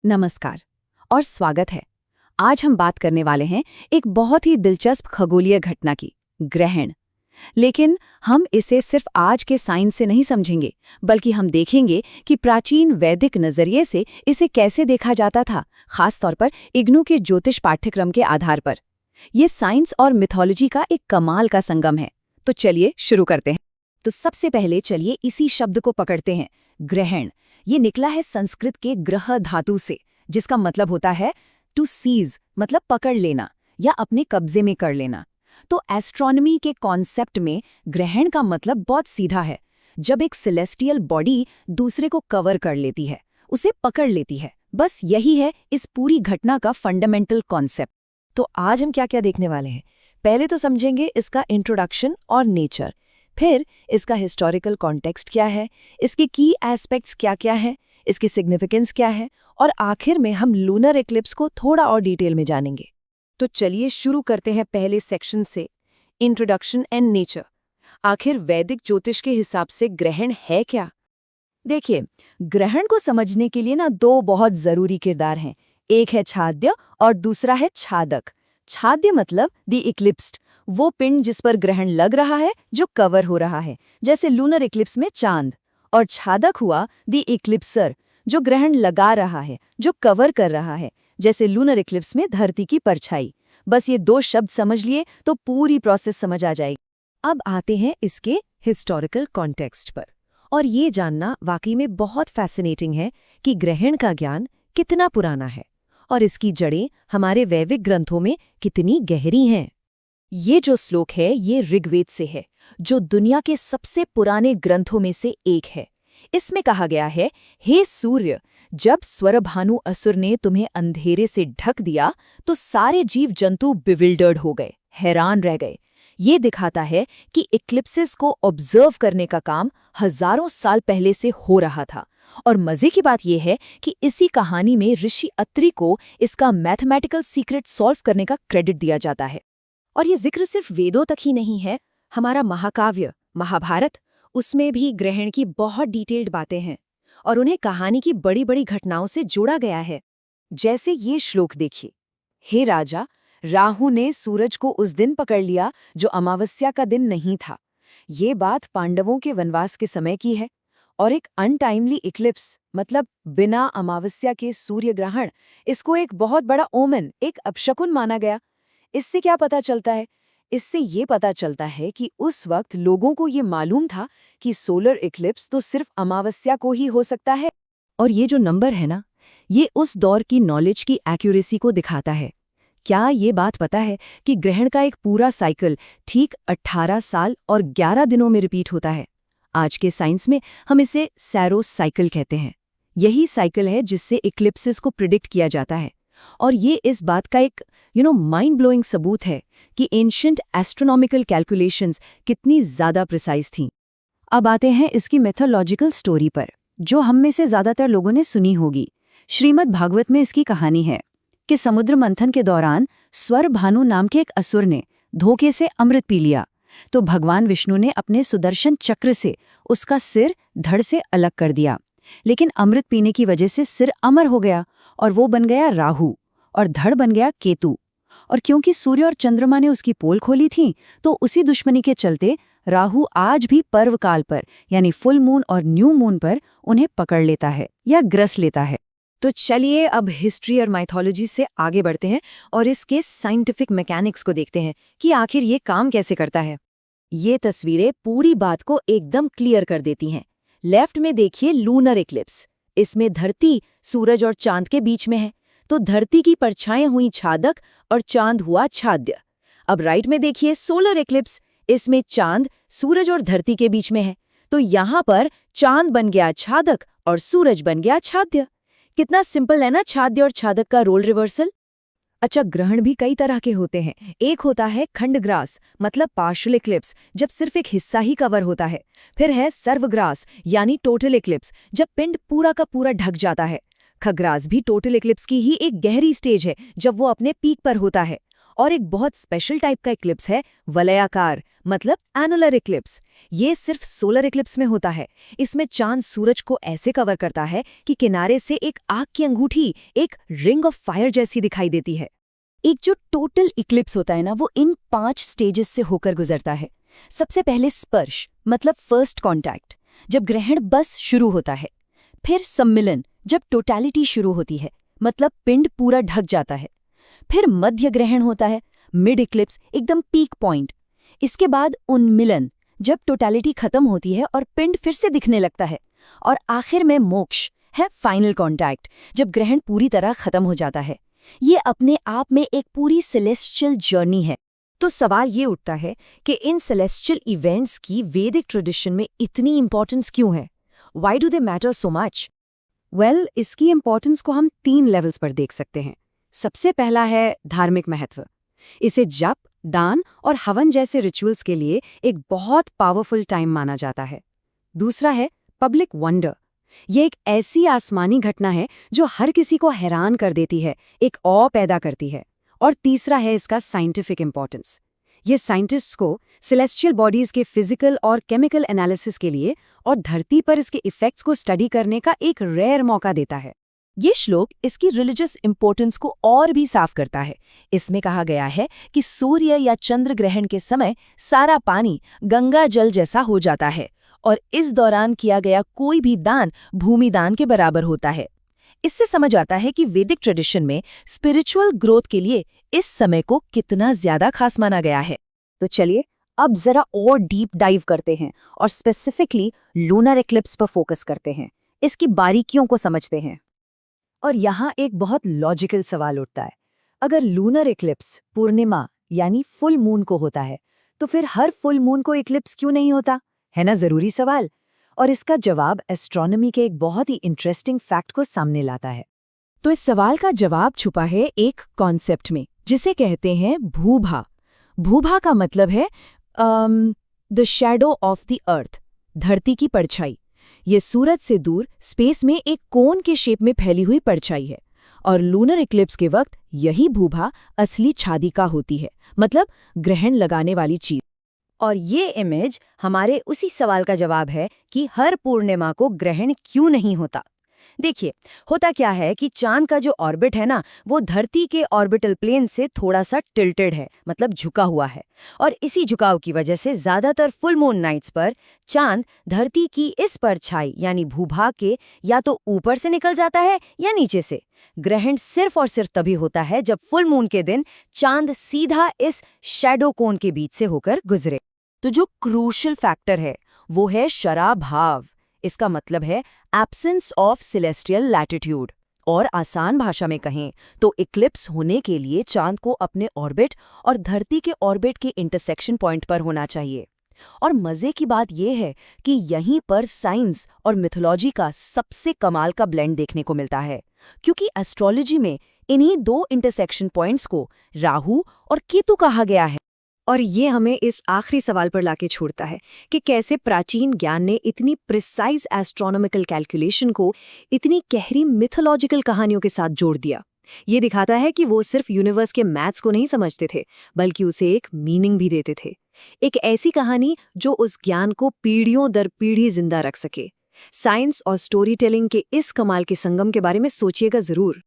नमस्कार और स्वागत है। आज हम बात करने वाले हैं एक बहुत ही दिलचस्प खगोलीय घटना की, ग्रहण। लेकिन हम इसे सिर्फ आज के साइंस से नहीं समझेंगे, बल्कि हम देखेंगे कि प्राचीन वैदिक नजरिए से इसे कैसे देखा जाता था, खास तौर पर इग्नू के ज्योतिष पाठ्यक्रम के आधार पर। ये साइंस और मिथोलॉजी का एक कमाल का संगम है। तो चलिए शुरू करते हैं। तो सबसे पहले चलिए इसी शब्द को पकड़ते हैं, ग्रहण। ये निकला है संस्कृत के ग्रह धातु से, जिसका मतलब होता है टू सीज, मतलब पकड़ लेना या अपने कब्जे में कर लेना। तो एस्ट्रोनॉमी के कॉन्सेप्ट में ग्रहण का मतलब बहुत सीधा है। जब एक सेलेस्टियल बॉडी दूसरे को कवर कर लेती है, उसे पकड़ लेती है, बस यही है इस पूरी घटना का फंडामेंटल कॉन्सेप्ट। तो आज हम क्या क्या देखने वाले हैं? पहले तो समझेंगे इसका इंट्रोडक्शन और नेचर, फिर इसका हिस्टोरिकल कॉन्टेक्स्ट क्या है, इसके की एस्पेक्ट्स क्या क्या हैं, इसकी सिग्निफिकेंस क्या है, और आखिर में हम लूनर एक्लिप्स को थोड़ा और डिटेल में जानेंगे। तो चलिए शुरू करते हैं पहले सेक्शन से, इंट्रोडक्शन एंड नेचर। आखिर वैदिक ज्योतिष के हिसाब से ग्रहण है क्या? देखिए, ग्रहण को समझने के लिए दो बहुत जरूरी किरदार हैं। एक है छाद्य और दूसरा है छादक। छाद्य मतलब द इक्लिप्स्ड, वो पिंड जिस पर ग्रहण लग रहा है, जो कवर हो रहा है, जैसे लूनर इक्लिप्स में चांद। और छादक हुआ द इक्लिप्सर, जो ग्रहण लगा रहा है, जो कवर कर रहा है, जैसे लूनर इक्लिप्स में धरती की परछाई। बस ये दो शब्द समझ लिए तो पूरी प्रोसेस समझ आ जाएगी। अब आते हैं इसके हिस्टोरिकल कॉन्टेक्स्ट पर, और ये जानना वाकई में बहुत फैसिनेटिंग है कि ग्रहण का ज्ञान कितना पुराना है और इसकी जड़ें हमारे वैदिक ग्रंथों में कितनी गहरी हैं। ये जो श्लोक है, ये ऋग्वेद से है, जो दुनिया के सबसे पुराने ग्रंथों में से एक है। इसमें कहा गया है, हे सूर्य, जब स्वरभानु असुर ने तुम्हें अंधेरे से ढक दिया तो सारे जीव जंतु बिविल्डर्ड हो गए, हैरान रह गए। ये दिखाता है कि इक्लिप्सिस को ऑब्जर्व करने का काम हजारों साल पहले से हो रहा था। और मजे की बात यह है कि इसी कहानी में ऋषि अत्रि को इसका मैथमेटिकल सीक्रेट सॉल्व करने का क्रेडिट दिया जाता है। और ये जिक्र सिर्फ वेदों तक ही नहीं है, हमारा महाकाव्य महाभारत, उसमें भी ग्रहण की बहुत डिटेल्ड बातें हैं और उन्हें कहानी की बड़ी बड़ी घटनाओं से जोड़ा गया है। जैसे ये श्लोक देखिए, हे राजा, राहु ने सूरज को उस दिन पकड़ लिया जो अमावस्या का दिन नहीं था। ये बात पांडवों के वनवास के समय की है। और एक अनटाइमली इक्लिप्स, मतलब बिना अमावस्या के सूर्य ग्रहण, इसको एक बहुत बड़ा ओमेन, एक अपशकुन माना गया। इससे क्या पता चलता है? इससे ये पता चलता है कि उस वक्त लोगों को ये मालूम था कि सोलर इक्लिप्स तो सिर्फ अमावस्या को ही हो सकता है। और ये जो नंबर है ना, ये उस दौर की नॉलेज की एक्यूरेसी को दिखाता है। क्या ये बात पता है कि ग्रहण का एक पूरा साइकिल ठीक 18 साल और 11 दिनों में रिपीट होता है? आज के साइंस में हम इसे सैरोस साइकिल कहते हैं। यही साइकिल है जिससे इक्लिप्सिस को प्रिडिक्ट किया जाता है। और ये इस बात का एक माइंड ब्लोइंग सबूत है कि एंशिएंट एस्ट्रोनॉमिकल कैलकुलेशंस कितनी ज़्यादा प्रिसाइज थीं। अब आते हैं इसकी मेथोलॉजिकल स्टोरी पर, जो हम में से ज़्यादातर लोगों ने सुनी होगी। श्रीमद् भागवत में इसकी कहानी है कि समुद्र मंथन के दौरान स्वर भानु नाम के एक असुर ने धोखे से अमृत पी लिया। तो भगवान विष्णु ने अपने सुदर्शन चक्र से उसका सिर धड़ से अलग कर दिया। लेकिन अमृत पीने की वजह से सिर अमर हो गया और वो बन गया राहु और धड़ बन गया केतु। और क्योंकि सूर्य और चंद्रमा ने उसकी पोल खोली थी, तो उसी दुश्मनी के चलते राहु आज भी पर्व काल पर, यानी फुल मून और न्यू मून पर, उन्हें पकड़ लेता है या ग्रस लेता है। तो चलिए अब हिस्ट्री और माइथोलॉजी से आगे बढ़ते हैं और इसके साइंटिफिक मैकेनिक्स को देखते हैं कि आखिर ये काम कैसे करता है। ये तस्वीरें पूरी बात को एकदम क्लियर कर देती हैं। लेफ्ट में देखिए लूनर इक्लिप्स, इसमें धरती सूरज और चांद के बीच में है, तो धरती की परछाएं हुई छादक और चांद हुआ छाद्य। अब राइट में देखिए सोलर इक्लिप्स, इसमें चांद सूरज और धरती के बीच में है, तो यहाँ पर चांद बन गया छादक और सूरज बन गया छाद्य। कितना सिंपल है ना छाद्य और छादक का रोल रिवर्सल। अच्छा, ग्रहण भी कई तरह के होते हैं। एक होता है खंडग्रास, मतलब पार्शियल इक्लिप्स, जब सिर्फ एक हिस्सा ही कवर होता है। फिर है सर्वग्रास, यानी टोटल इक्लिप्स, जब पिंड पूरा का पूरा ढक जाता है। खग्रास भी टोटल इक्लिप्स की ही एक गहरी स्टेज है, जब वो अपने पीक पर होता है। और एक बहुत स्पेशल टाइप का इक्लिप्स है वलयाकार, मतलब एनुलर इक्लिप्स। ये सिर्फ सोलर इक्लिप्स में होता है। इसमें चांद सूरज को ऐसे कवर करता है कि किनारे से एक आग की अंगूठी, एक रिंग ऑफ फायर जैसी दिखाई देती है। एक जो टोटल इक्लिप्स होता है ना, वो इन 5 स्टेजेस से होकर गुजरता है। सबसे पहले स्पर्श, मतलब फर्स्ट कॉन्टैक्ट, जब ग्रहण बस शुरू होता है। फिर सम्मिलन, जब टोटैलिटी शुरू होती है, मतलब पिंड पूरा ढक जाता है। फिर मध्य ग्रहण होता है, मिड इक्लिप्स, एकदम पीक पॉइंट। इसके बाद उन्मिलन, जब टोटैलिटी खत्म होती है और पिंड फिर से दिखने लगता है। और आखिर में मोक्ष है, फाइनल कॉन्टैक्ट, जब ग्रहण पूरी तरह खत्म हो जाता है। ये अपने आप में एक पूरी सेलेस्टियल जर्नी है। तो सवाल ये उठता है कि इन सेलेस्टियल इवेंट्स की वैदिक ट्रेडिशन में इतनी इंपॉर्टेंस क्यों है? Why do they matter so much? Well, इसकी इंपॉर्टेंस को हम 3 लेवल्स पर देख सकते हैं। सबसे पहला है धार्मिक महत्व। इसे जप, दान और हवन जैसे रिचुअल्स के लिए एक बहुत पावरफुल टाइम माना जाता है। दूसरा है पब्लिक वंडर। ये एक ऐसी आसमानी घटना है जो हर किसी को हैरान कर देती है, एक ऑ पैदा करती है। और तीसरा है इसका साइंटिफिक इंपॉर्टेंस। ये साइंटिस्ट्स को सेलेस्टियल बॉडीज के फिजिकल और केमिकल एनालिसिस के लिए और धरती पर इसके इफेक्ट्स को स्टडी करने का एक रेयर मौका देता है। ये श्लोक इसकी रिलीजियस इंपॉर्टेंस को और भी साफ करता है। इसमें कहा गया है कि सूर्य या चंद्र ग्रहण के समय सारा पानी गंगा जल जैसा हो जाता है और इस दौरान किया गया कोई भी दान भूमि दान के बराबर होता है। इससे समझ आता है कि वैदिक ट्रेडिशन में स्पिरिचुअल ग्रोथ के लिए इस समय को कितना ज्यादा खास माना गया है। तो चलिए अब जरा और डीप डाइव करते हैं और स्पेसिफिकली लूनर इक्लिप्स पर फोकस करते हैं, इसकी बारीकियों को समझते हैं। और यहाँ एक बहुत लॉजिकल सवाल उठता है। अगर लूनर इक्लिप्स पूर्णिमा यानी फुल मून को होता है, तो फिर हर फुल मून को इक्लिप्स क्यों नहीं होता? है ना जरूरी सवाल। और इसका जवाब एस्ट्रोनॉमी के एक बहुत ही इंटरेस्टिंग फैक्ट को सामने लाता है। तो इस सवाल का जवाब छुपा है एक कॉन्सेप्ट में, जिसे कहते हैं भूभा। भूभा का मतलब है the shadow of the earth, धरती की परछाई। ये सूरज से दूर स्पेस में एक कोन के शेप में फैली हुई परछाई है। और लूनर इक्लिप्स के वक्त यही भूभा असली छादिका होती है, मतलब ग्रहण लगाने वाली चीज। और ये इमेज हमारे उसी सवाल का जवाब है कि हर पूर्णिमा को ग्रहण क्यों नहीं होता। देखिए, होता क्या है कि चांद का जो ऑर्बिट है ना, वो धरती के ऑर्बिटल प्लेन से थोड़ा सा टिल्टेड है, मतलब झुका हुआ है। और इसी झुकाव की वजह से ज्यादातर फुल मून नाइट्स पर चांद धरती की इस परछाई यानी भूभाग के या तो ऊपर से निकल जाता है या नीचे से। ग्रहण सिर्फ और सिर्फ तभी होता है जब फुल मून के दिन चांद सीधा इस शैडो कोन के बीच से होकर गुजरे। तो जो क्रूशियल फैक्टर है वो है शराभाव। इसका मतलब है एब्सेंस ऑफ सेलेस्टियल लैटिट्यूड। और आसान भाषा में कहें तो इक्लिप्स होने के लिए चांद को अपने ऑर्बिट और धरती के ऑर्बिट के इंटरसेक्शन पॉइंट पर होना चाहिए। और मजे की बात यह है कि यहीं पर साइंस और मिथोलॉजी का सबसे कमाल का ब्लेंड देखने को मिलता है, क्योंकि एस्ट्रोलॉजी में इन्हीं 2 इंटरसेक्शन पॉइंट्स को राहु और केतु कहा गया है। और ये हमें इस आखिरी सवाल पर लाके छोड़ता है कि कैसे प्राचीन ज्ञान ने इतनी प्रिसाइज एस्ट्रोनॉमिकल कैलकुलेशन को इतनी गहरी मिथोलॉजिकल कहानियों के साथ जोड़ दिया। ये दिखाता है कि वो सिर्फ यूनिवर्स के मैथ्स को नहीं समझते थे, बल्कि उसे एक मीनिंग भी देते थे। एक ऐसी कहानी जो उस ज्ञान को पीढ़ियों दर पीढ़ी जिंदा रख सके। साइंस और स्टोरी टेलिंग के इस कमाल के संगम के बारे में सोचिएगा जरूर।